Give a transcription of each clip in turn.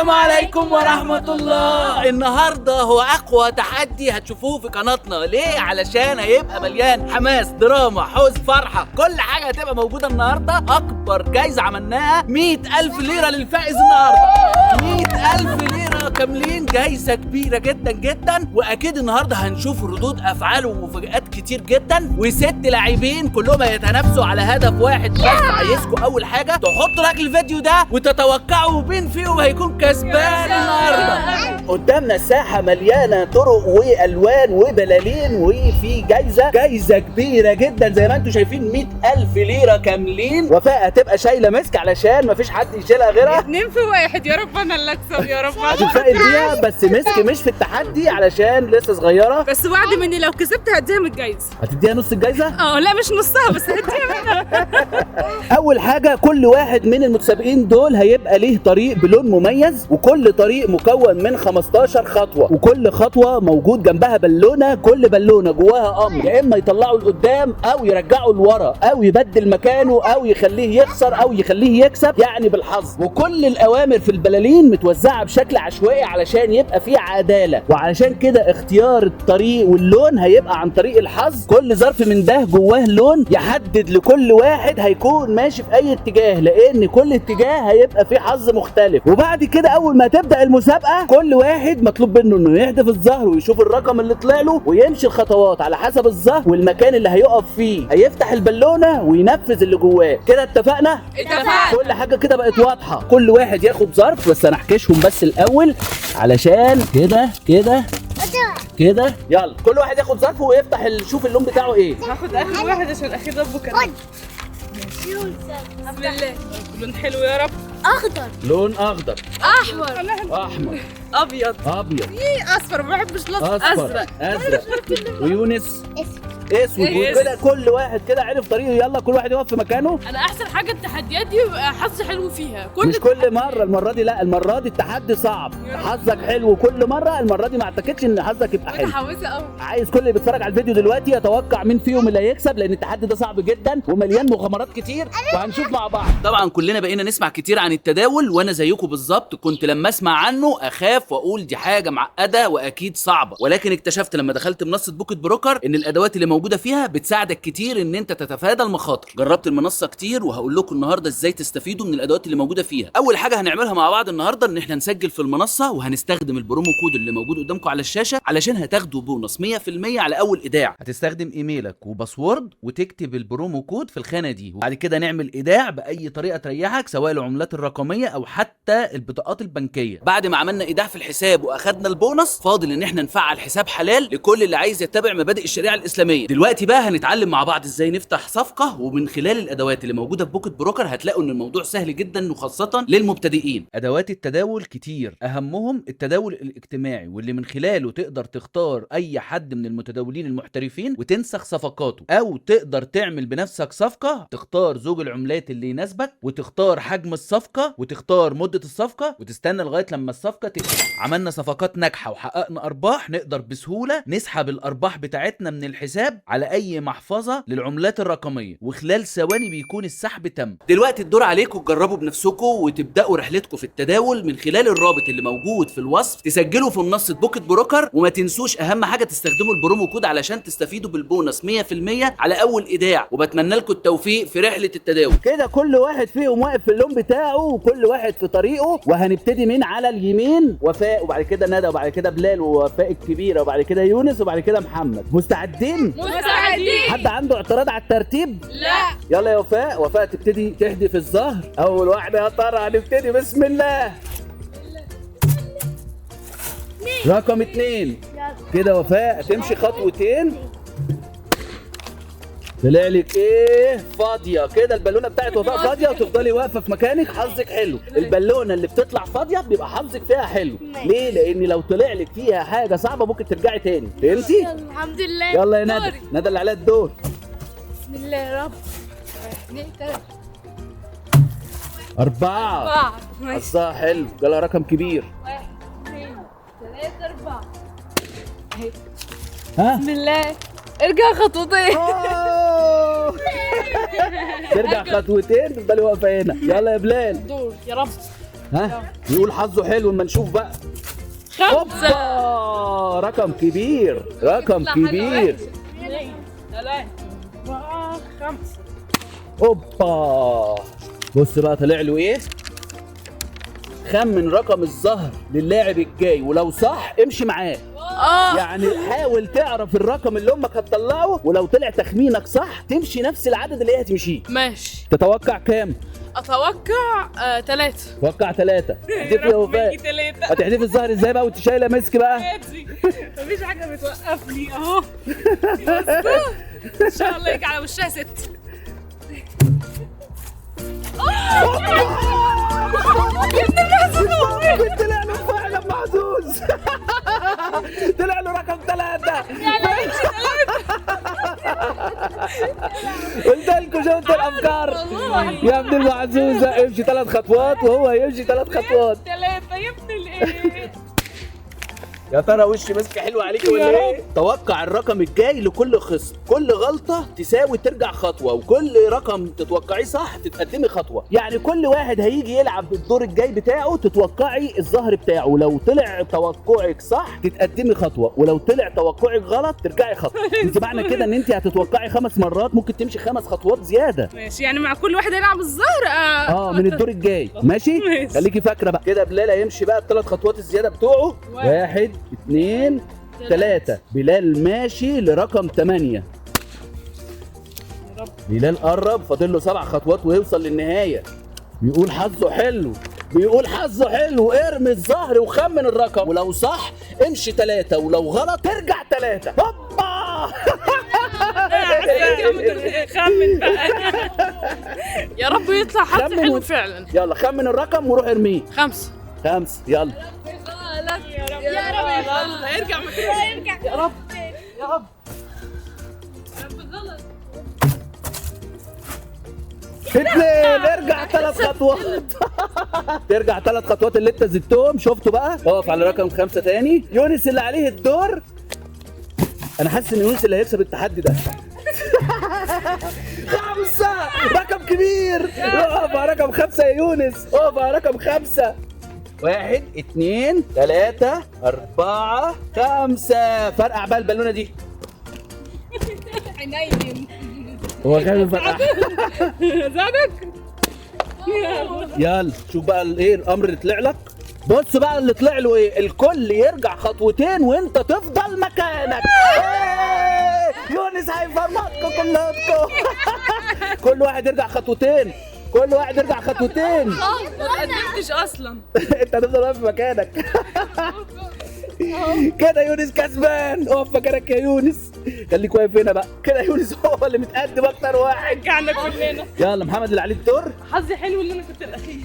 السلام عليكم ورحمة الله. النهاردة هو أقوى تحدي هتشوفوه في قناتنا. ليه؟ علشان هيبقى مليان حماس، دراما، حزن، فرحة، كل حاجة هتبقى موجودة النهاردة. أكبر جايزة عملناها 100,000 ليرة للفائز النهاردة. 100,000 ليرة كاملين، جايزة كبيرة جدا جدا. وأكيد النهاردة هنشوف ردود أفعال ومفاجآت كتير جدا، وست لاعبين كلهم هيتنافسوا على هدف واحد بس. عايزكم أول حاجة تحطوا لايك للفيديو ده وتتوقعوا مين فيهم هيكون كسبان النهارده. قدامنا ساحة مليانة طرق وألوان وبلالين، وفي جايزة كبيرة جدا زي ما انتم شايفين، 100,000 ليرة كاملين. وفاء هتبقى شايلة مسك علشان مفيش حد يشيلها غيرها. 2 في 1. يا رب انا اللي اكسب يا رب. هتتفائل بيها، بس مسك مش في التحدي علشان لسه صغيرة. بس وعد مني لو كسبت هديها من الجايزة. هتديها نص الجايزة؟ لا مش نصها، بس هديها منها. اول حاجه، كل واحد من المتسابقين دول هيبقى ليه طريق بلون مميز، وكل طريق مكون من 15 خطوه، وكل خطوه موجود جنبها بالونه. كل بالونه جواها امر، يا اما يطلعوا لقدام او يرجعوا لورا او يبدل مكانه او يخليه يخسر او يخليه يكسب، يعني بالحظ. وكل الاوامر في البلالين متوزعه بشكل عشوائي علشان يبقى فيه عداله، وعلشان كده اختيار الطريق واللون هيبقى عن طريق الحظ. كل ظرف من ده جواه لون يحدد لكل واحد هيكون ماشي في اي اتجاه، لان كل اتجاه هيبقى فيه حظ مختلف. وبعد كده اول ما تبدا المسابقه كل واحد مطلوب منه انه يحدف الزهر ويشوف الرقم اللي طلع له ويمشي الخطوات على حسب الزهر والمكان اللي هيقف فيه. هيفتح البالونه وينفذ اللي جواه. كده اتفقنا؟ كل حاجه كده بقت واضحه. كل واحد ياخد ظرف، بس انا احكيشهم بس الاول علشان كده يلا كل واحد ياخد ظرفه ويفتح يشوف اللون بتاعه ايه. هاخد اخر واحد عشان اخير ربه كريم. بسم الله. لون حلو يا رب. لون اخضر، احمر، ابيض، اصفر. ما بحبش الاصفر. ازرق ويونس اسود. وكده كل واحد كده عرف طريقه. يلا كل واحد يقف في مكانه. انا احسن حاجه التحديات دي بيبقى حظ حلو فيها. مش كل مره، المره دي لا، المره دي التحدي صعب. حظك حلو كل مره، المره دي ما اعتقدش ان حظك يبقى حلو. متحمسه قوي. عايز كل اللي بيتفرج على الفيديو دلوقتي يتوقع مين فيهم اللي هيكسب، لان التحدي ده صعب جدا ومليان مغامرات كتير، وهنشوف مع بعض. طبعا كلنا بقينا نسمع كتير عن التداول، وانا زيكم بالظبط كنت لما اسمع عنه اخاف واقول دي حاجه معقده واكيد صعبه، ولكن اكتشفت لما دخلت منصه بوكيت بروكر ان الادوات اللي موجوده فيها بتساعدك كتير ان انت تتفادى المخاطر. جربت المنصه كتير وهقول لكم النهارده ازاي تستفيدوا من الادوات اللي موجوده فيها. اول حاجه هنعملها مع بعض النهارده ان احنا نسجل في المنصه، وهنستخدم البرومو كود اللي موجود قدامكم على الشاشه علشان هتاخدوا بونص 100% على اول ايداع. هتستخدم ايميلك وباسورد وتكتب البرومو كود في الخانه دي، وبعد كده نعمل ايداع باي طريقه تريحك، سواء العملات الرقميه او حتى البطاقات البنكيه. بعد ما عملنا ايداع في الحساب واخدنا البونص، فاضل ان احنا نفعل حساب حلال لكل اللي عايز يتبع مبادئ الشريعه الاسلاميه. دلوقتي بقى هنتعلم مع بعض ازاي نفتح صفقه، ومن خلال الادوات اللي موجوده في بوكيت بروكر هتلاقوا ان الموضوع سهل جدا وخاصه للمبتدئين. ادوات التداول كتير، اهمهم التداول الاجتماعي، واللي من خلاله تقدر تختار اي حد من المتداولين المحترفين وتنسخ صفقاته، او تقدر تعمل بنفسك صفقه، تختار زوج العملات اللي يناسبك، وتختار حجم الصفقه، وتختار مده الصفقه، وتستنى لغايه لما الصفقه عملنا صفقات ناجحه وحققنا ارباح، نقدر بسهوله نسحب الارباح بتاعتنا من الحساب على اي محفظه للعملات الرقميه، وخلال ثواني بيكون السحب تم. دلوقتي الدور عليكم تجربوا بنفسكم وتبداوا رحلتكم في التداول من خلال الرابط اللي موجود في الوصف. تسجلوا في منصه بوكيت بروكر، وما تنسوش اهم حاجه تستخدموا البرومو كود علشان تستفيدوا بالبونص 100% على اول ايداع. وبتمنى لكم التوفيق في رحله التداول. كده كل واحد فيهم واقف في اللون بتاعه وكل واحد في طريقه. وهنبتدي من على اليمين وفاء، وبعد كده ندى، وبعد كده بلال، ووفاء الكبيره، وبعد كده يونس، وبعد كده محمد. مستعدين؟ حد عنده اعتراض على الترتيب؟ لا. يلا يا وفاء تبتدي تحدف الزهر. اول واحده يا ترى هنبتدي. بسم الله. رقم 2 كده. وفاء تمشي خطوتين. طلع لك ايه؟ فاضيه. كده البالونه بتاعت وفاء فاضيه، وتفضلي واقفه في مكانك. حظك حلو. البالونه اللي بتطلع فاضيه بيبقى حظك فيها حلو. ليه؟ لان لو طلع لك فيها حاجه صعبه ممكن ترجعي تاني. فهمتي؟ الحمد لله. يلا يا ندى اللي عليها الدور. بسم الله يا رب. 2 3 4. حظها حلو، جالها رقم كبير. 1 2 3 4. ها؟ بسم الله. ارجع خطوتين. ترجع خطوتين، تفضلي واقفه هنا. يلا يا بلال. دور يا رب. ها يقول حظه حلو اما نشوف بقى. 5 اوبا رقم كبير، رقم كبير. 2 3 4 5. اوبا بص بقى طلع له ايه. خمن رقم الزهر للاعب الجاي، ولو صح امشي معاه. يعني حاول تعرف الرقم اللي امك هتطلعه، ولو طلع تخمينك صح تمشي نفس العدد اللي هي هتمشيه. ماشي. تتوقع كام؟ اتوقع 3. توقع 3. احذفي يا وفاء. هتحذفي الزهر ازاي بقى وانت شايله مسك بقى؟ مفيش حاجه بتوقفني اهو. ان شاء الله يجي على وشها 6. طلع له فعلا محظوظ. طلع له رقم 3. قلت لكم شفت الافكار يا ابن المحظوظه. امشي 3 خطوات وهو يمشي 3 خطوات. 3 يا ابن الايه. يا ترى وشي ماسكه حلوه عليك ولا ايه؟ توقع الرقم الجاي لكل خصم، كل غلطه تساوي ترجع خطوه، وكل رقم تتوقعيه صح تتقدمي خطوه. يعني كل واحد هيجي يلعب الدور الجاي بتاعه تتوقعي الظهر بتاعه، لو طلع توقعك صح تتقدمي خطوه، ولو طلع توقعك غلط ترجعي خطوه. انت معنى كده ان انت هتتوقعي 5 مرات، ممكن تمشي 5 خطوات زياده. ماشي، يعني مع كل واحد هيلعب الزهر من الدور الجاي. ماشي؟ ماشي. خليكي فاكره بقى كده. بلال هيمشي بقى ال3 خطوات الزياده بتوعه. 1 2 3. بلال ماشي لرقم 8. بلال قرب، فاضل له 7 خطوات ويوصل للنهايه. بيقول حظه حلو، بيقول حظه حلو. ارمي الزهر وخمن الرقم، ولو صح امشي 3، ولو غلط ارجع 3. هوبا. خمن بقى. يا رب يطلع حظ خمن حلو فعلا. يلا خمن الرقم وروح ارميه. 5. 5 يلا. يا رب يلا ارجع مكانك. يا رب يا رب. غلط. 2. ارجع 3 خطوات. ترجع 3 خطوات اللي انت زدتهم. شفتوا بقى؟ اقف على رقم 5 تاني. يونس اللي عليه الدور. انا حاسس ان يونس اللي هيكسب التحدي ده. 5 رقم كبير. اقف على رقم 5 يا يونس. اقف على رقم 5. 1 2 3 4 5. فرقع بقى البالونه دي. عيني. هو خايف فرقع. زادك. يلا شوف بقى ايه الامر اللي طلع لك. بص بقى اللي طلع له ايه. الكل يرجع خطوتين وانت تفضل مكانك. يونس هيفرمطكم كلكم. كل واحد يرجع خطوتين. كل واحد يرجع خطوتين. ما قدمتش اصلا. انت هتفضل واقف مكانك. كده يونس كسبان. اقف مكانك يا يونس. خليك واقف هنا بقى. كده يونس هو اللي متقدم اكتر واحد. رجعنا كلنا. يلا محمد اللي عليه الدور. حظي حلو اللي انا كنت الاخير.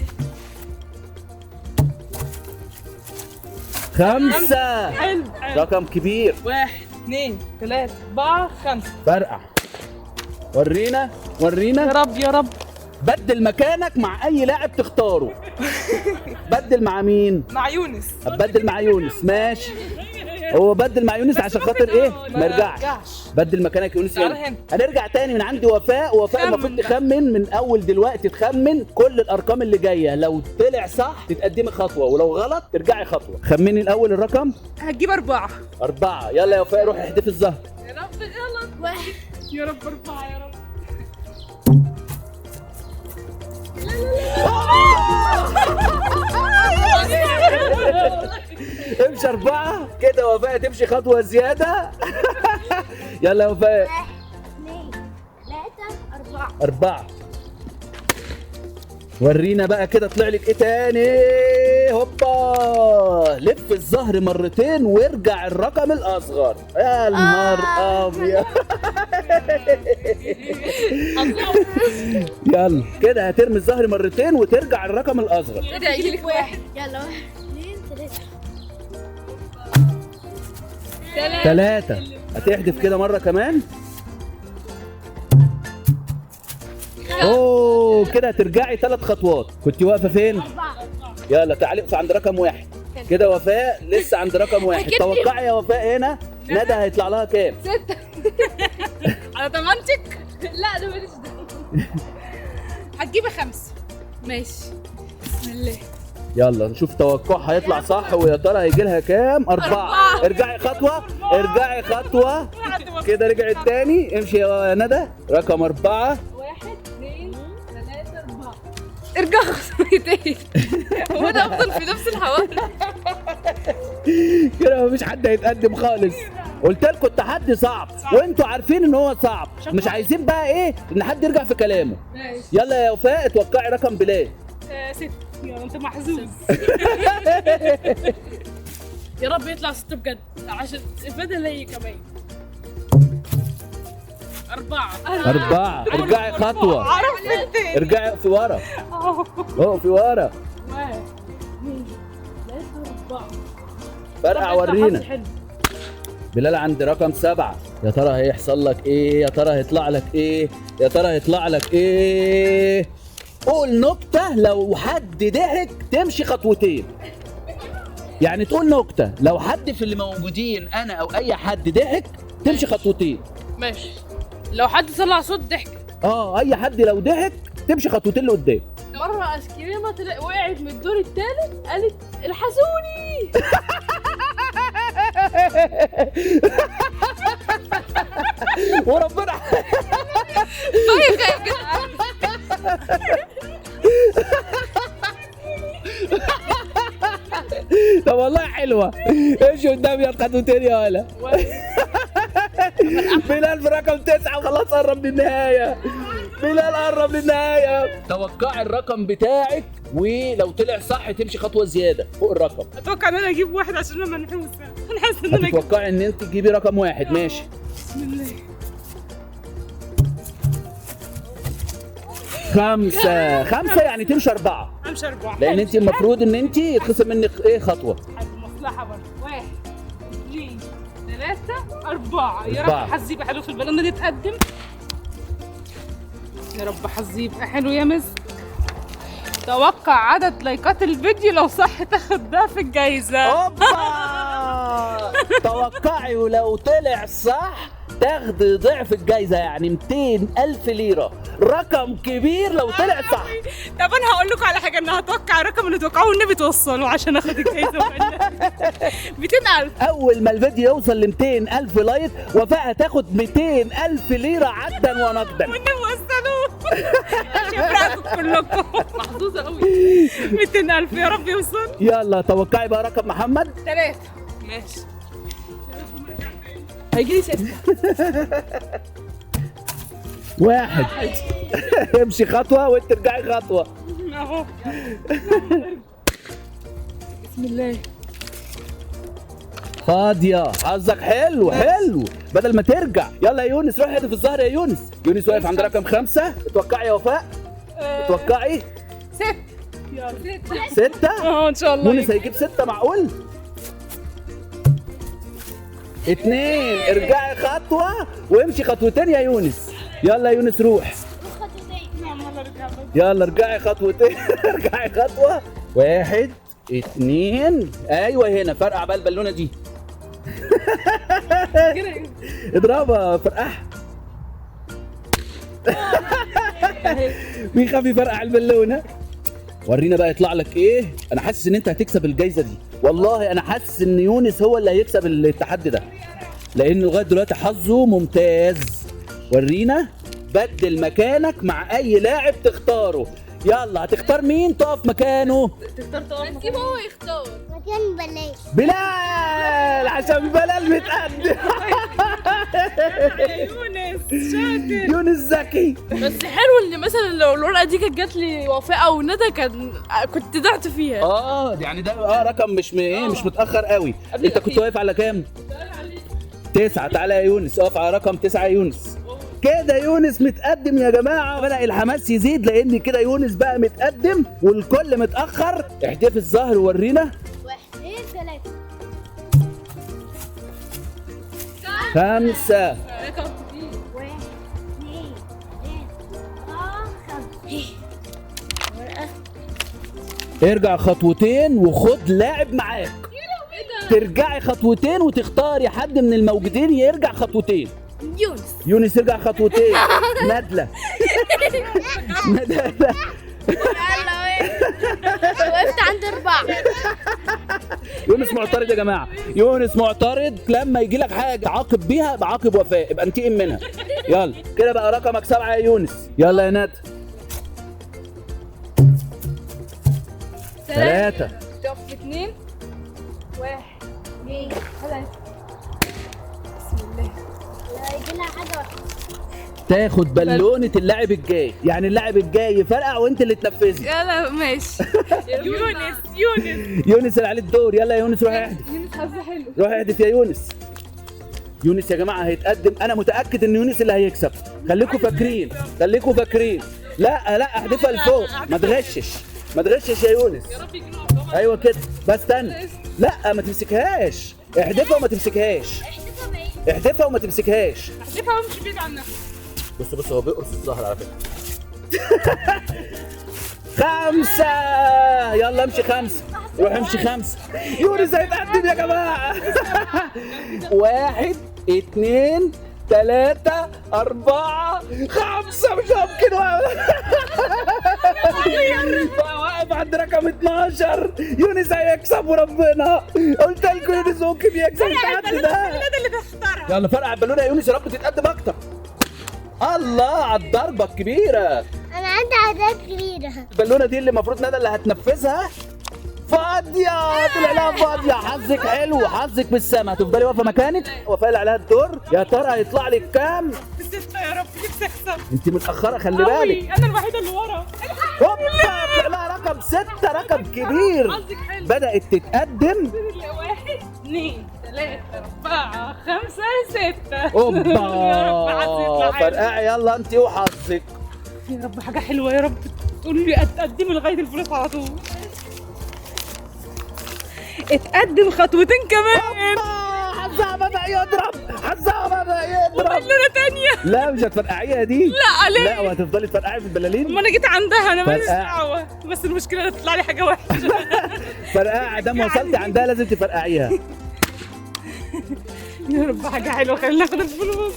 5 حلو. رقم كبير. 1 2 3 4 5. فرقع. ورينا يا ورينا. رب يا رب. بدل مكانك مع اي لاعب تختاره. بدل مع مين؟ مع يونس. هتبدل مع يونس. ماشي. هو بدل مع يونس عشان خاطر ايه؟ ما يرجعش. بدل مكانك يونس. تعال يلا هنا. هنرجع تاني من عندي وفاء. وفاء المفروض تخمن من اول دلوقتي. تخمن كل الارقام اللي جايه، لو طلع صح تتقدمي خطوه، ولو غلط ترجعي خطوه. خمني الاول الرقم. هتجيب 4. 4. يلا يا وفاء روحي احذفي الزهر. يا رب غلط. 1. يا رب 4 يا رب. امشي 4 كده. وفاء تمشي خطوه زياده. يلا يا وفاء. 2 3 4. 4. ورينا بقى كده طلع لك ايه تاني. هوبا. لف الزهر مرتين وارجع الرقم الاصغر. يا نهار ابيض. يلا كده هترمي الزهر مرتين وترجع الرقم الاصغر. كده هيجي لك 1. يلا 1 2 3. 3. هتحدف كده مره كمان. اوه كده هترجعي 3 خطوات. كنت واقفه فين؟ 4. يلا تعالي اقف عند رقم 1 كده. وفاء لسه عند رقم 1. توقعي يا وفاء هنا ندى هيطلع لها كام؟ 6. على ضمانتك. لا ده ماليش دعوه. هتجيبي 5. ماشي. بسم الله. يلا نشوف توقعها هيطلع صح، ويا ترى هيجي لها كام؟ 4. ارجعي خطوة، ارجعي خطوة كده، رجعت تاني. امشي يا ندى. رقم 4. 1 2 3 4. ارجع خطوتين. هو ده افضل في نفس الحوار. كده مفيش حد هيتقدم خالص. قلت لكم التحدي صعب وانتوا عارفين ان هو صعب، مش عايزين بقى ايه ان حد يرجع في كلامه. ماشي. يلا يا وفاء اتوقعي رقم بلال. 6. يلا انت محظوظ. يا رب يطلع 6 بجد عشان استفادة ليا كمان. 4. 4. ارجعي خطوة، عرفت انت. ارجعي في ورا. في ورا. 1 2 3 4. فرقع ورينا. بلال عند رقم 7. يا ترى هيحصل لك ايه؟ يا ترى هيطلع لك ايه؟ يا ترى هيطلع لك ايه؟ قول نكتة لو حد ضحك تمشي خطوتين. يعني تقول نكتة لو حد في اللي موجودين انا او اي حد ضحك تمشي خطوتين. ماشي. لو حد طلع صوت ضحك. اي حد لو ضحك تمشي خطوتين لقدام. مرة ايس كريمة وقعت من الدور الثالث قالت الحسوني. وربنا. طيب يا جدعان. طب والله حلوة. امشي قدام يا خطوتين يا ولا. بلال في رقم 9 وخلاص قرب للنهاية. بلال قرب للنهاية. توقعي الرقم بتاعك ولو طلع صح تمشي خطوة زيادة فوق الرقم. اتوقع ان انا اجيب 1 عشان انا منحوسة. انا حاسة ان انا اجيب. هتتوقعي ان انت تجيبي رقم 1. ماشي. بسم الله. 5. 5 يعني تمشي 4. امشي 4. لان انت المفروض ان انت يتخصم منك ايه خطوة. مصلحة برضه. 1 2 3 4. يا 4. رب حظي يبقى حلو في البالونه دي تقدم. يا رب حظي يبقى حلو يا مس. توقع عدد لايكات الفيديو لو صح تاخد ضعف الجايزة. اوبا. توقعي ولو طلع صح تاخدي ضعف الجايزة، يعني 200,000 ليرة. رقم كبير لو طلع صح. طب انا هقول لكم على حاجه، انا هتوقع الرقم اللي توقعوه والنبي توصلوا عشان اخد الجايزه. 200,000. اول ما الفيديو يوصل ل 200,000 لايك وفاء هتاخد 200,000 ليرة عدا ونقدا. والنبي وصلوا. مش هفرقكم كلكم. محظوظه قوي. 200,000 يا رب يوصل. يلا توقعي بقى رقم محمد. 3. ماشي. هيجي لي 6. 1. امشي خطوة وانت ترجعي خطوة. اهو. بسم الله. فاضية. حظك حلو حلو بدل ما ترجع. يلا يا يونس روح هدف الظهر يا يونس. يونس واقف عند رقم 5. اتوقعي يا وفاء. اتوقعي. 6. 6. ان شاء الله. يونس هيجيب 6 معقول؟ 2. ارجعي خطوة وامشي خطوتين يا يونس. يلا يا يونس روح. يلا ارجعي خطوتين. ارجعي خطوة. 1 2. ايوه هنا فرقع بقى البالونة دي. اضربها فرقعها. مين خاف يفرقع البالونة؟ ورينا بقى يطلع لك ايه. انا حاسس ان انت هتكسب الجايزة دي، والله انا حاسس ان يونس هو اللي هيكسب التحدي ده لان لغايه دلوقتي حظه ممتاز. ورينا. بدل مكانك مع اي لاعب تختاره. يلا هتختار مين تقف مكانه؟ تختار تقف. سيبه هو يختار. مكان بلاش. بلال عشان بلال متقدم. يا يونس شاطر. يونس ذكي. بس حلو ان مثلا لو الورقه دي كانت جات لي وفاء او ندى كنت ضعت فيها. يعني ده رقم مش مش متاخر قوي. انت كنت واقف على كام؟ 9. تعالى يا يونس اقف على رقم 9 يا يونس. كده يونس متقدم يا جماعه. بدأ الحماس يزيد لان كده يونس بقى متقدم والكل متاخر. احتفي الظهر وورينا. 1 2 3. 5. 1 2 3 5. ارجع خطوتين وخد لاعب معاك. ترجعي خطوتين وتختاري حد من الموجودين يرجع خطوتين. يونس يرجع خطوتين. ندلة. ندلة. يلا وين؟ وقفت عند 4. يونس معترض يا جماعه، يونس معترض. لما يجي لك حاجه عاقب بيها بعاقب وفاء، يبقى انتقم منها. يلا كده بقى رقمك 7 يا يونس. يلا يا ندى. 3. تقف في 2 1 2 3. بسم الله. لا يجي لها حاجة واحدة. تاخد بالونه اللاعب الجاي، يعني اللاعب الجاي يفرقع وانت اللي تنفذي. يلا ماشي. يونس يونس يونس اللي عليه الدور. يلا يا يونس روح احدف. يونس حظه حلو. روح احدف يا يونس. يونس يا جماعه هيتقدم، انا متاكد ان يونس اللي هيكسب. خليكم فاكرين، خليكم فاكرين. لا لا احدفها لفوق، ما تغشش، ما تغشش يا يونس. ايوه كده بس استنى. لا ما تمسكهاش، احدفها وما تمسكهاش. احدفها وما تمسكهاش. احذفها وامشي بعيد عنها. بص هو بيقرص الظهر على فكره. 5. يلا امشي 5. روح امشي 5. يونس هيتقدم يا جماعه. 1 2 3 4 5 مش ممكن. واقف عند رقم 12. يونس هيكسب وربنا. قلت لكم يونس ممكن يكسب التحدي ده. اللي تختارها. يلا فرقع البالونه يا يونس، يا رب تتقدم اكتر. الله على الضربه الكبيره. أنا عندي عادات كبيرة. البالونه دي اللي المفروض ندى اللي هتنفذها فاضيه. طلع لها فاضيه. حظك حلو، حظك بالسما. هتفضلي واقفه مكانك. وفاء اللي عليها الدور. يا ترى هيطلع لك كام؟ 6 يا رب نفسي اكسب. انت متاخره خلي بالك. أوي، انا الوحيده اللي ورا. هوبا طلع لها رقم 6، رقم كبير. حظك حلو. بدات تتقدم. 1 2 3 4 5 6. اوبا يا رب حظي يطلع حلو. فرقعي يلا انت وحظك. يا رب حاجه حلوه يا رب. تقولوا لي اتقدمي لغايه الفلوس على طول. اتقدم خطوتين كمان. حظها بدأ يضرب، حظها بدأ يضرب. بالونه تانية. لا مش هتفرقعيها دي. لا ليه؟ لا وهتفضلي تفرقعي في البلالين. ما انا جيت عندها انا ماليش فرقع. دعوه، بس المشكله تطلع لي حاجه وحشه. فرقعي دام وصلتي عندها لازم تفرقعيها. يا رب حاجه حلوه خلينا ناخد الفلوس.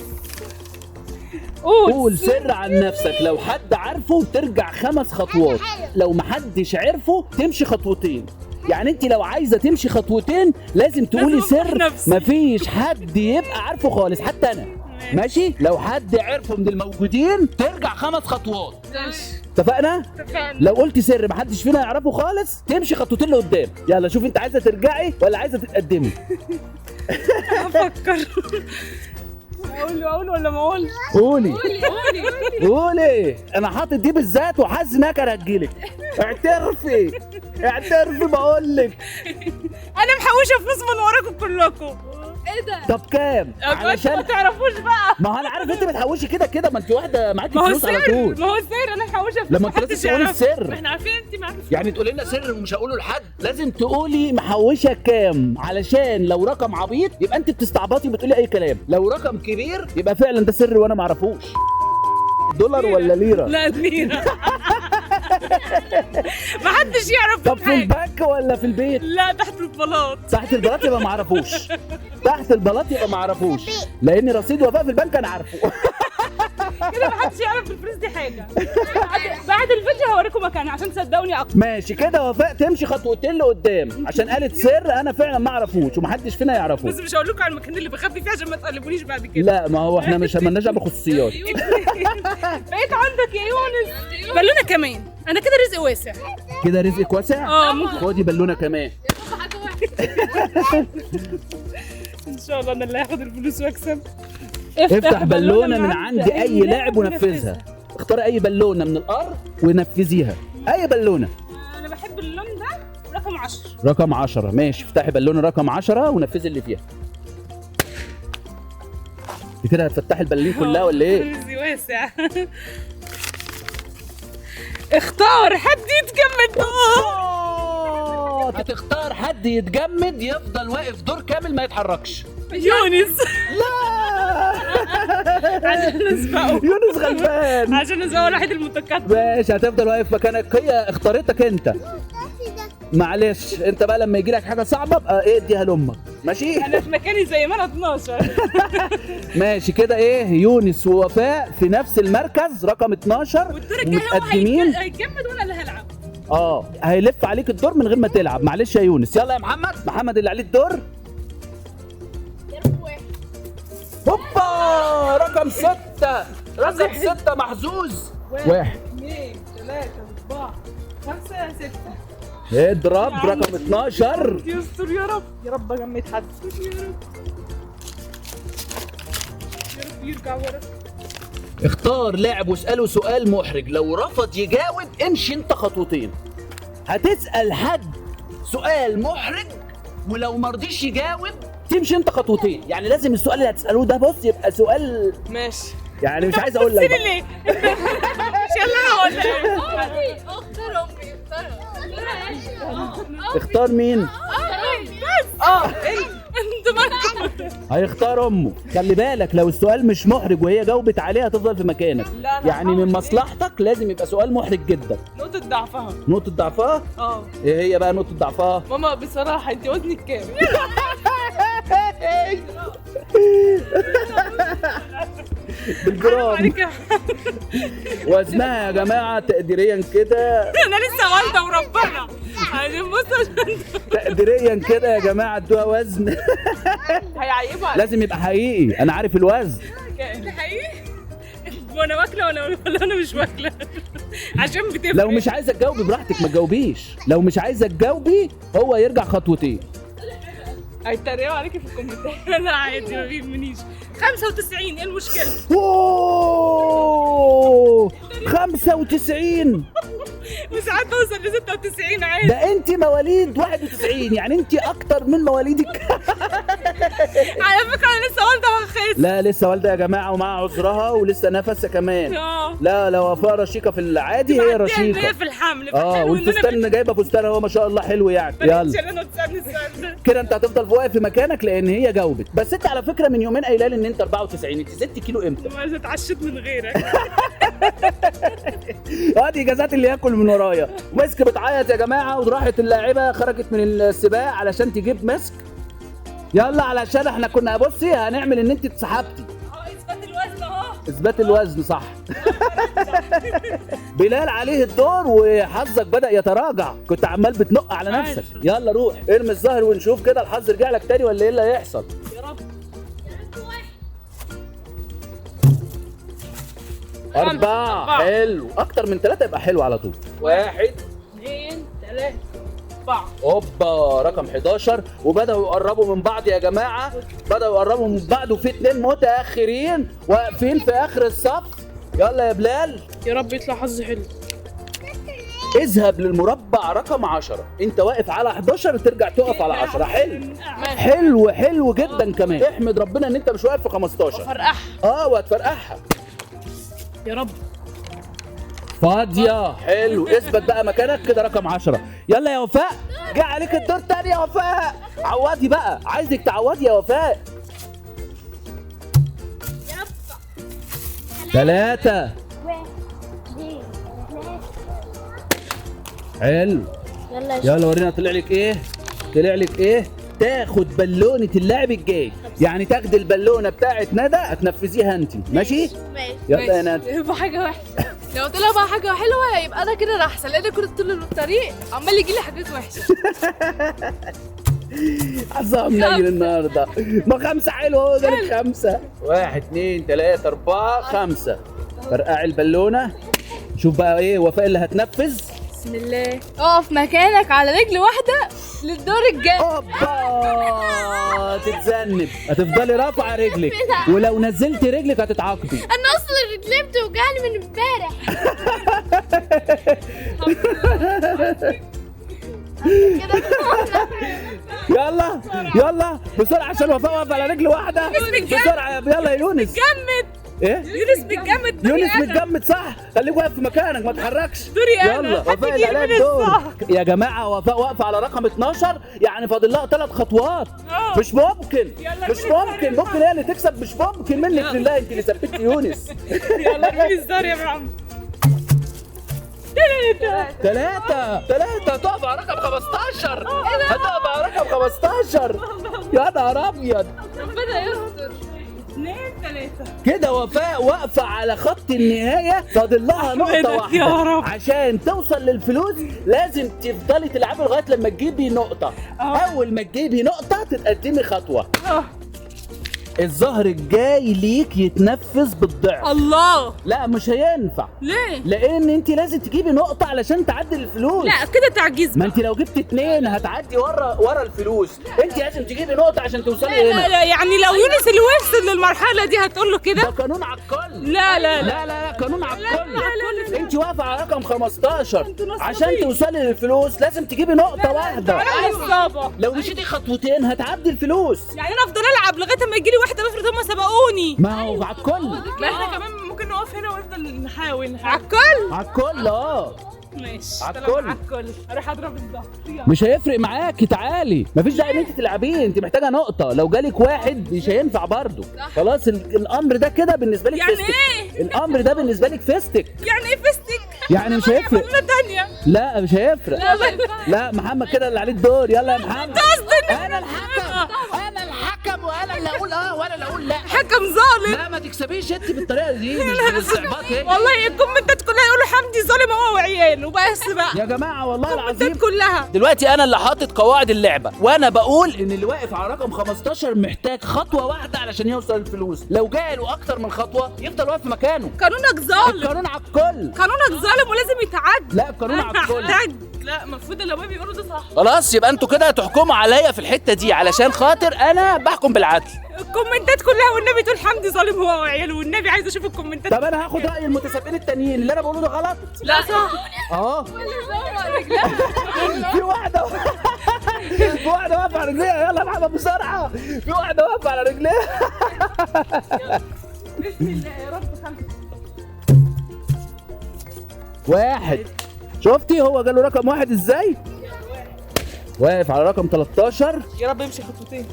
قول سر عن نفسك، لو حد عارفه ترجع 5 خطوات، لو محدش عرفه تمشي خطوتين. يعني انت لو عايزه تمشي خطوتين لازم تقولي لازم أفضح سر نفسي. مفيش حد يبقى عارفه خالص، حتى انا. ماشي؟ لو حد عرفه من الموجودين ترجع 5 خطوات. ماشي اتفقنا؟ اتفقنا. لو قلت سر محدش فينا يعرفه خالص تمشي خطوتين لقدام. يلا شوف انت عايزه ترجعي ولا عايزه تتقدمي. افكر. اقول ولا ما اقولش؟ قولي قولي. قولي. انا حاطط دي بالذات وحاسس انها كانت هتجيلك. اعترفي اعترفي بقول لك. انا محوشه فلوس من وراكم كلكم. ايه ده؟ طب كام؟ علشان ما تعرفوش بقى. ما هو انا عارف انت بتحوشي كده كده، ما انت واحده معاكي ما هو فلوس على سر، طول. ما هو سر. انا محوشه فلوس. لما انت لازم محدش تقولي يعرف. السر. احنا عارفين انت معاكي فلوس. يعني تقولي لنا سر ومش هقوله لحد، لازم تقولي محوشه كام، علشان لو رقم عبيط يبقى انت بتستعبطي وبتقولي اي كلام، لو رقم كبير يبقى فعلا ده سر وانا ما اعرفوش. دولار ولا ليره؟ لا ليره. ما حدش يعرف. طب في البنك ولا في البيت؟ لا تحت البلاط. تحت البلاط يبقى ما اعرفوش. تحت البلاط يبقى ما اعرفوش، لان رصيد وفاء في البنك انا عارفه. كده ما حدش يعرف الفلوس دي حاجه. بعد الفيديو هوريكم مكانها عشان تصدقوني اكتر. ماشي كده وفاء تمشي خطوتين لقدام عشان قالت سر انا فعلا ما اعرفوش ومحدش فينا يعرفه. بس مش هقول لكم على المكان اللي بخبي فيه عشان ما تقلبونيش بعد كده. لا ما هو احنا مش مالناش دعوه بخصوصيات. بقيت عندك يا يونس بالونه كمان. انا كده رزق واسع. كده رزقك واسع. ممكن. خدي بالونه كمان. حاجه واحده. ان شاء الله انا اللي هاخد الفلوس واكسب. افتح بالونه من عند اي لاعب ونفذها. اختاري اي بالونه من الارض ونفذيها، اي بالونه. انا بحب اللون ده رقم 10. رقم 10 ماشي. افتحي بالونه رقم 10 ونفذي اللي فيها. انت كده هتفتحي البلالين كلها ولا ايه؟ رزقي واسع. اختار حد يتجمد. هتختار حد يتجمد يفضل واقف دور كامل ما يتحركش. يونس. لا عشان اسبقه. يونس غلبان. عشان اسبقه الوحيد المتكتل. ماشي هتفضل واقف مكانك، هي اختارتك انت. معلش انت بقى لما يجي لك حاجه صعبه ابقى ايه اديها لامك. ماشي. انا في مكاني زي ما انا 12. ماشي كده ايه يونس ووفاء في نفس المركز رقم 12 والدور الجاي هو ومتقدمين. هيتجمد وانا اللي هلعب. هيلف عليك الدور من غير ما تلعب. معلش يا يونس. يلا يا محمد اللي عليه الدور. هوبا رقم 6 محظوظ. 1 2 3 4 5 6. اضرب رقم 12. يستر يا رب، يا رب اجمد حد، يا رب يرجع ورا. اختار لاعب واسأله سؤال محرج، لو رفض يجاوب امشي انت خطوتين. هتسأل حد سؤال محرج ولو مرضيش يجاوب تمشي انت خطوتين. يعني لازم السؤال اللي هتسألوه ده بص يبقى سؤال ماشي. يعني مش عايز اقول لك بقى. ليه؟ مش يلا ولا ايه؟ اختار امي، اختار مين؟ انت مالكم؟ هيختار امه. خلي بالك لو السؤال مش محرج وهي جاوبت عليه هتفضل في مكانك. لا، أنا يعني من هحاول. مصلحتك لازم يبقى سؤال محرج جدا. نقطة ضعفها. نقطة ضعفها؟ ايه هي بقى نقطة ضعفها؟ ماما بصراحة انت وزنك كام؟ بالجرام. عليك يا وزنها يا جماعة تقديريا كده، انا لسه والدة وربنا. عايزين بص عشان تقديريا كده يا جماعة ادوها وزن. هيعيبوا عليك. لازم يبقى حقيقي. انا عارف الوزن. ده حقيقي؟ وانا واكلة ولا انا مش واكلة؟ عشان بتفرق. لو مش عايزة تجاوبي براحتك ما تجاوبيش. لو مش عايزة تجاوبي هو يرجع خطوتين. هيتريقوا عليكي في الكومنتات. لا عادي ما بيهمنيش. 95 ايه المشكلة؟ اوه 95. وساعات توصل ل 96 عادي. ده انت مواليد 91 يعني انت اكتر من مواليدك. على فكرة انا لسه والدة وهخس. لا لسه والده يا جماعه ومع عذرها ولسه نفسها كمان. لا لو وفاء رشيقه في العادي هي رشيقه. في الحمل. والفستان جايبه فستان هو ما شاء الله حلو يعني. يلا انا تسالني السؤال ده. كده انت هتفضل واقف في مكانك لان هي جاوبت. بس انت على فكره من يومين قايله لي ان انت 94. انت زدت كيلو امتى؟ ما اتعشت من غيرك. ادي اجازات اللي ياكل من ورايا. مسك بتعيط يا جماعه وراحت اللاعبه خرجت من السباق علشان تجيب مسك. يلا علشان احنا كنا بصي هنعمل ان انت اتسحبتي. اثبات الوزن اهو. اثبات الوزن صح. بلال عليه الدور وحظك بدأ يتراجع. كنت عمال بتنق على نفسك. يلا روح ارمي الظهر ونشوف كده الحظ رجع لك تاني ولا ايه اللي هيحصل. يا رب. 4 حلو. اكتر من 3 يبقى حلو على طول. 1 2 3 4. اوبا رقم 11. وبدأوا يقربوا من بعض يا جماعة. بدأوا يقربوا من بعض وفي 2 متأخرين واقفين في آخر الصف. يلا يا بلال. يا رب يطلع حظ حلو. اذهب للمربع رقم 10. انت واقف على 11 ترجع تقف على 10. حلو حلو جدا كمان. احمد ربنا ان انت مش واقف في 15. فرقعها. وهتفرقعها. يا رب. فاضية. حلو. اثبت بقى مكانك كده رقم 10. يلا يا وفاء جه عليك الدور تاني يا وفاء. عوضي بقى. عايزك تعوضي يا وفاء. 3. حلو. يلا ورينا طلع لك ايه. تاخد بالونة اللاعب الجاي. يعني تاخد البالونة بتاعت ندى هتنفذيها انت. ماشي؟ يلا يا ندى. يبقى حاجة وحشة. لو طلع بقى حاجة حلوة يبقى أنا كده أحسن، لأن كنت طول الطريق عمال يجي لي حاجات وحشة. حظها منيل النهارده. ما 5 حلو اهو. جالك 5. 1 2 3 4 5. فرقعي البالونة. شوف بقى ايه وفاء اللي هتنفذ. بسم الله. اقف مكانك على رجل واحدة للدور الجاي. اوبا تتذنب. هتفضلي رافعه رجلك ولو نزلت رجلك هتتعاقبي. انا اصلا رجلي بتوجعني من امبارح. يلا بسرعه عشان وفاء واقف على رجل واحده. بسرعه يلا يا يونس. جمد. ايه؟ يونس بتجمد. يونس متجمد صح. خليك واقف في مكانك ما تتحركش. دوري أنا. يلا وفاء اللي عليها الدور. يا جماعه وفاء واقفه على رقم 12 يعني فاضل لها 3 خطوات. مش ممكن. ممكن هي اللي تكسب. مش ممكن منك لله. انت اللي ثبتي يونس. يلا ارمي الزهر يا معلم. 3 هتقف على رقم 15. هتقف على رقم 15. يا نهار ابيض. ربنا يستر. 2 2 3. كده وفاء واقفه على خط النهايه، فاضل لها نقطه أحمدك يا واحده رب. عشان توصل للفلوس. لازم تفضلي تلعبي لغايه لما تجيبي نقطه. اول ما تجيبي نقطه تتقدمي خطوه. الظهر الجاي ليك يتنفذ بالضعف. الله. لا مش هينفع، ليه؟ لان انت لازم تجيبي نقطه علشان تعدي الفلوس. لا كده تعجيز. ما انت لو جبت 2 هتعدي ورا الفلوس. انت لازم تجيبي نقطه عشان توصلي لا هنا. لا يعني لو يونس اللي وصل للمرحله دي هتقول له كده؟ ده قانون على الكل. لا لا لا لا لا لا قانون على الكل. لا. انت واقفه على رقم 15 انتوا نصابين. عشان توصلي للفلوس لازم تجيبي نقطه واحده. انا نصابه. لو مشيتي خطوتين هتعدي الفلوس. يعني انا افضل العب لغايه ما يجي لي واحده بفرض هم سبقوني. ما هو على الكل. ما احنا كمان ممكن نقف هنا ونفضل نحاول على الكل. على الكل ماشي على طالما الكل. على الكل اروح اضرب الظهر. يلا. مش هيفرق معاكي، تعالي. مفيش داعي ان انت تلعبيه، انت محتاجه نقطه. لو جالك واحد مش هينفع برضه. خلاص الامر ده كده بالنسبه لك يعني فيستك. ايه؟ الامر ده بالنسبه لك فيستك. يعني ايه فستك؟ يعني مش هيفرق. مرة تانية. لا مش هيفرق. لا ما ينفعش. لا محمد كده اللي عليه الدور. يلا يا محمد. قصدي انا الحكم، انا الحكم، وانا اللي اقول وانا اللي اقول لا. حكم ظالم. لا ما تكسبيش انت بالطريقه دي، مش بالاستعباط هنا. والله الكومنتات كلها يقولوا حمدي ظالم هو وعياله بس بقى. يا جماعه والله العظيم الكومنتات كلها. دلوقتي انا اللي حاطط قواعد اللعبه، وانا بقول ان اللي واقف على رقم 15 محتاج خطوه واحده علشان يوصل الفلوس. لو جاله اكتر من خطوه يفضل واقف في مكانه. قانونك ظالم. القانون على الكل. قانونك ظالم ولازم يتعد. لا القانون على الكل. لا المفروض اللي ابويا بيقولوا ده صح. خلاص يبقى انتوا كده تحكموا عليا في الحته دي علشان خاطر انا بحكم بالعدل. الكومنتات كلها والنبي تقول حمدي ظالم هو وعياله، والنبي عايز اشوف الكومنتات. طب انا هاخد راي المتسابقين التانيين. اللي انا بقوله ده غلط؟ لا صح. في واحده في واحده واقفه على رجليها. يلا يا محمد بسرعه. في واحده واقفه على رجليها. بسم الله يا رب. 5 واحد. شفتي هو جاله رقم واحد ازاي؟ واقف على رقم 13. يا رب يمشي خطوتين.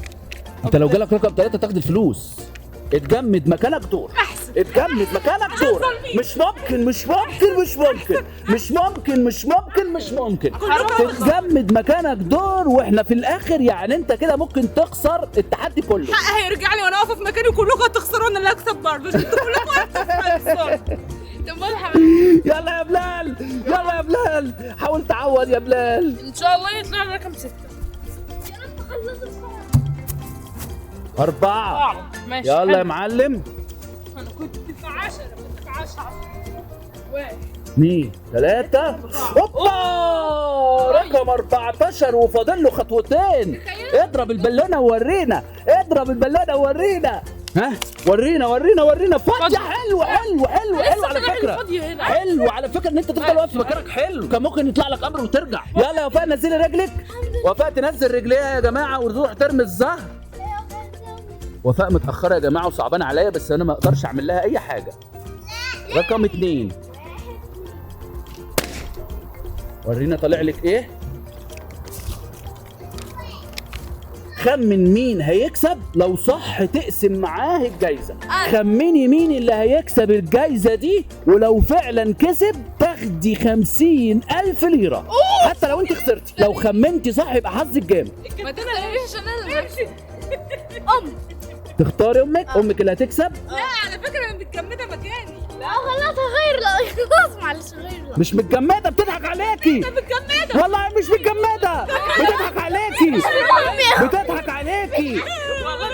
انت لو جالك رقم 3 تاخد الفلوس. اتجمد مكانك دور. اتجمد مكانك دور. مش ممكن مش ممكن مش ممكن مش ممكن مش ممكن مش ممكن تتجمد مكانك دور. واحنا في الاخر يعني انت كده ممكن تخسر التحدي كله. حق هيرجع لي وانا واقفه في مكاني وكلكم هتخسروا وانا اللي هكسب برضه. انتوا كلكم هتخسروا. طب مالها؟ يلا يا بلال، يلا يا بلال، حاول تعوض يا بلال. ان شاء الله يطلع لنا رقم 6. 4. ماشي. يلا يا معلم. انا كنت في 10 كنت في 10. 1 2 3 هوبا. رقم 14 وفاضل له خطوتين. اضرب البالونه وورينا، اضرب البالونه وورينا. ها ورينا فاضيه. حلو حلو حلو حلو على فكره. حلو على فكره ان انت تفضل واقف في مكانك. حلو كان ممكن يطلع لك امر وترجع. يلا يا وفاء نزلي رجلك. وفاء تنزل رجليها يا جماعه وتروح ترمي الظهر. وفاء متاخره يا جماعه وصعبانه عليا بس انا ما اقدرش اعمل لها اي حاجه. رقم 2. ورينا طالع لك ايه. خمن مين هيكسب. لو صح تقسم معاه الجايزة. خمني مين اللي هيكسب الجايزة دي، ولو فعلا كسب تاخدي 50,000 ليرة. حتى لو انت خسرتي. لو خمنتي صح يبقى حظك جامد. ما تنساش عشان انا تختاري امك اللي هتكسب. لا على فكره انا متجمده مكاني. لا خلاص هغير. لا خلاص معلش غير. مش متجمدة، بتضحك عليكي. متجمده والله مش متجمدة، بتضحك عليكي. بتضحك عليكي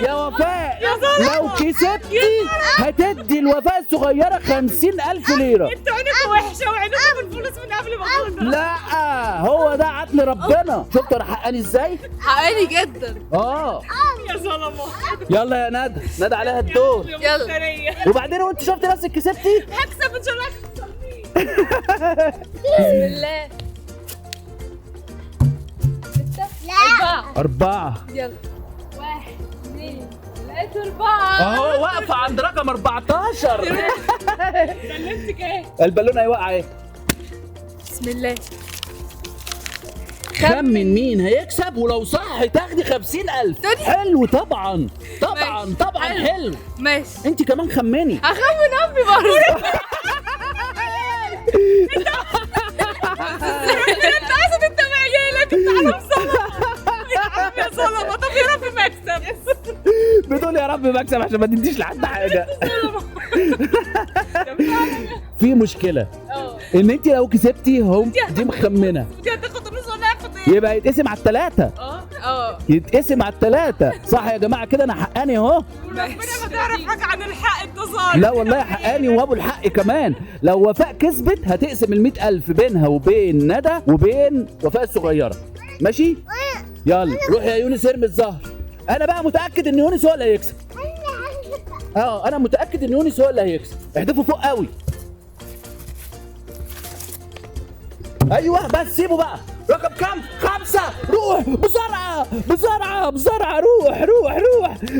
يا وفاء. لو كسبتي هتدي الوفاء الصغيرة 50,000 ليرة. انتوا عينكم وحشه وعينكم الفلوس من قبل ما اخدها. لا هو ده عدل ربنا. شفتوا انا حقاني ازاي؟ حقاني جدا. يا ظلمه. يلا يا ندى، ندى عليها الدور. يلا وبعدين وانت شفتي نفسك كسبتي. هكسب ان شاء الله. هتخسرني. بسم الله. 6 لا 4. يلا. 1 2 3 4. اهو واقفة عند رقم 14. كلمتك ايه؟ البالونة هيوقع ايه؟ بسم الله. خمن مين هيكسب ولو صح تاخدي 50,000. حلو طبعا طبعا ماشي. طبعا حلو. ماشي. انت كمان خمني. هخمن امي برضه. انت عايزه انت معيالك. انت حرام ظلمه. يا عم يا ظلمه. طب يا رب ما اكسب. بتقول يا رب مكسب عشان ما تديش لحد حاجه. في مشكله ان انت لو كسبتي هم دي مخمنه دي هتاخد النص ولا هاخد ايه؟ يبقى يتقسم على الثلاثه. يتقسم على الثلاثه صح يا جماعه كده؟ انا حقاني اهو. ربنا ما تعرف حاجه عن الحق انت ظالم. لا والله حقاني وابو الحق كمان. لو وفاء كسبت هتقسم ال 100,000 بينها وبين ندى وبين وفاء الصغيره. ماشي؟ يلا روح يا يونس ارمي الزهر. انا بقى متاكد ان يونس هو اللي هيكسب. انا متاكد ان يونس هو اللي هيكسب. احدفوا فوق قوي. ايوه بس سيبه بقى. رقم كام؟ 5. روح بسرعه بسرعه بسرعه.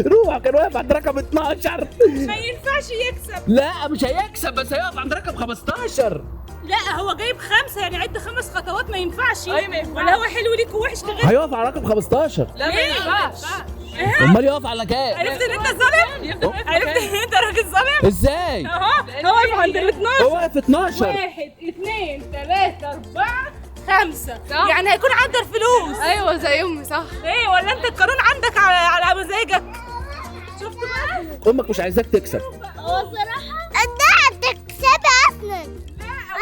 روح كان واقف عند رقم 12. ما ينفعش يكسب. لا مش هيكسب بس هيقف عند رقم 15. لا هو جايب 5 يعني عد 5 خطوات ما ينفعش. ولا هو حلو ليك ووحش كده؟ هيقف على رقم 15. لا ما ينفعش. امال يقف على كام؟ عرفت ان انت ظالم؟ عرفت ان انت راجل ظالم؟ ازاي؟ هو واقف عند ال 12. هو واقف 12. 1 2 3 4 5 يعني هيكون عدى الفلوس. ايوه زي امي صح. ايه ولا انت القانون عندك على مزاجك؟ شفت بقى؟ امك مش عايزاك تكسب. هو صراحة انت هتكسبي اصلا.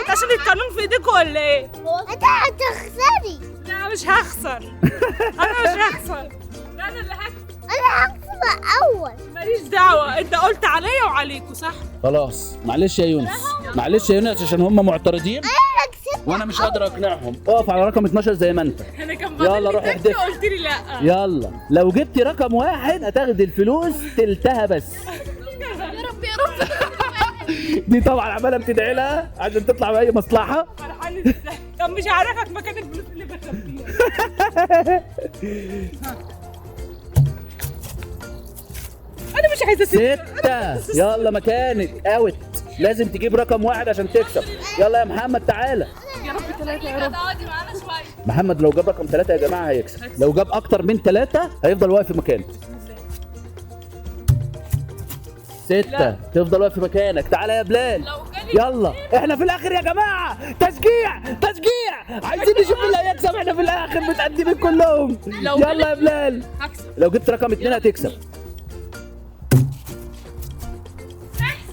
انت عشان القانون في ايديك ولا ايه؟ انت هتخسري. لا مش هخسر. انا مش هخسر. لا انا اللي هكسب. انا هكسب اول. ماليش دعوة، انت قلت عليا وعليكوا صح؟ خلاص معلش يا يونس. معلش يا يونس عشان هم معترضين انا كسبت. وانا مش قادر اقنعهم. اقف على رقم 12 زي ما انت. انا كان يلا فاضل روح لي احدف. قلت لي لا. يلا لو جبتي رقم 1 هتاخدي الفلوس تلتها بس. يا رب يا رب. دي طبعا عماله بتدعي لها عشان تطلع باي مصلحه. فرحان ازاي؟ طب مش هعرفك مكان الفلوس اللي بخبيها. انا مش عايزه 6. يلا مكانك اوت. لازم تجيب رقم 1 عشان تكسب. يلا يا محمد تعالى. يا رب 3 يا رب. تقعدي معانا شويه. محمد لو جاب رقم 3 يا جماعه هيكسب. لو جاب اكتر من 3 هيفضل واقف في مكانه. 6 تفضل واقف في مكانك. تعالى يا بلال. يلا احنا في الاخر يا جماعه. تشجيع عايزين نشوف اللي هيكسب. احنا في الاخر متقدمين كلهم. يلا يا بلال. لو جبت رقم 2 هتكسب.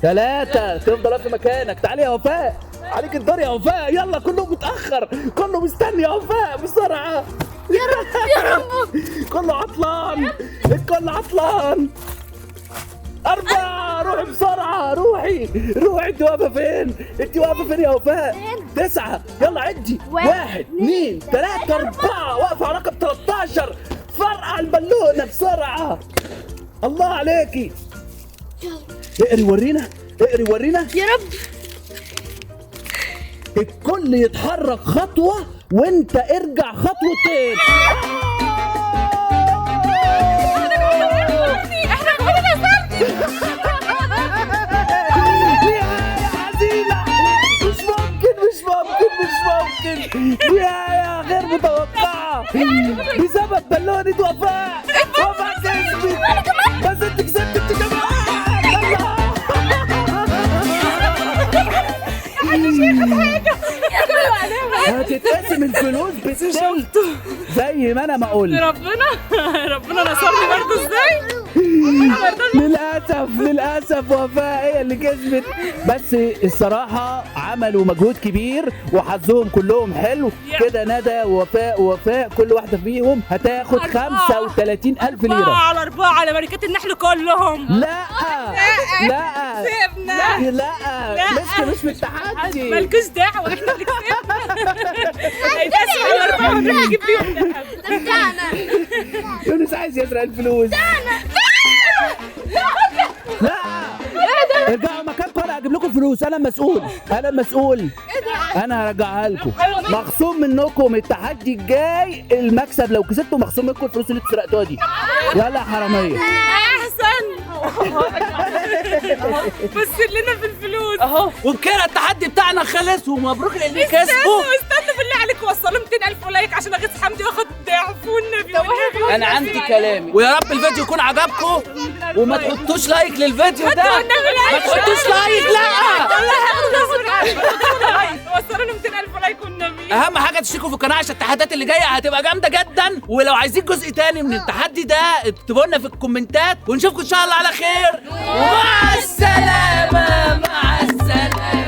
3 تفضل واقف في مكانك. تعالي يا وفاء. عليك الدور يا وفاء. يلا كله متاخر. كله مستني يا وفاء بسرعه. يا رب. كله عطلان. الكل عطلان. 4 روحي بسرعة. روحي انت واقفة فين؟ انت واقفة فين يا وفاء؟ 9 يلا عدي. 1 2 3 4 واقفة على رقم 13. فرقع البالونة بسرعة. الله عليكي. اقري ورينا. يا رب. الكل يتحرك خطوة وانت ارجع خطوتين. احنا كلنا صح. نهاية غير متوقعة بسبب بالونة وفاء. وفاء كسبت بس انت كسبت انت كمان. هتتقسم الفلوس بالسلط زي ما انا ما قلت. ربنا نصرني برضه ازاي؟ للاسف وفاء هي اللي كسبت. بس الصراحه عملوا مجهود كبير وحظهم كلهم حلو كده. ندى ووفاء كل واحده فيهم هتاخد 35,000 ليره. 4 على 4 على ملكات النحل كلهم. لا مش في التحدي. مالكوش دعوه احنا اللي كسبنا. هيتقسم على 4 ونروح نجيب فيهم رجعنا. يونس عايز يسرق الفلوس. لا ارجعوا مكانكم. انا هجيب لكم فلوس. انا مسؤول. انا هرجعها لكم. مخصوم منكم التحدي الجاي المكسب. لو كسبتوا مخصوم منكم الفلوس اللي انتوا سرقتوها دي. يلا يا حراميه. احسن. بس لنا في الفلوس اهو. وبكده التحدي بتاعنا خلص ومبروك للي كسبوا. استنوا بالله عليكم وصلوا 200,000 لايك عشان اغيث حمدي واخد ضعف والنبي. انا عندي كلامي، ويا رب الفيديو يكون عجبكم وما تحطوش لايك للفيديو ده، ما تحطوش لايك. لا وصلوا 200,000 لايك والنبي. اهم حاجه تشتركوا في القناه عشان التحديات اللي جايه هتبقى جامده جدا، ولو عايزين جزء تاني من التحدي ده اكتبوا لنا في الكومنتات، ونشوفكم ان شاء الله على خير. ومع السلامه. مع السلامه.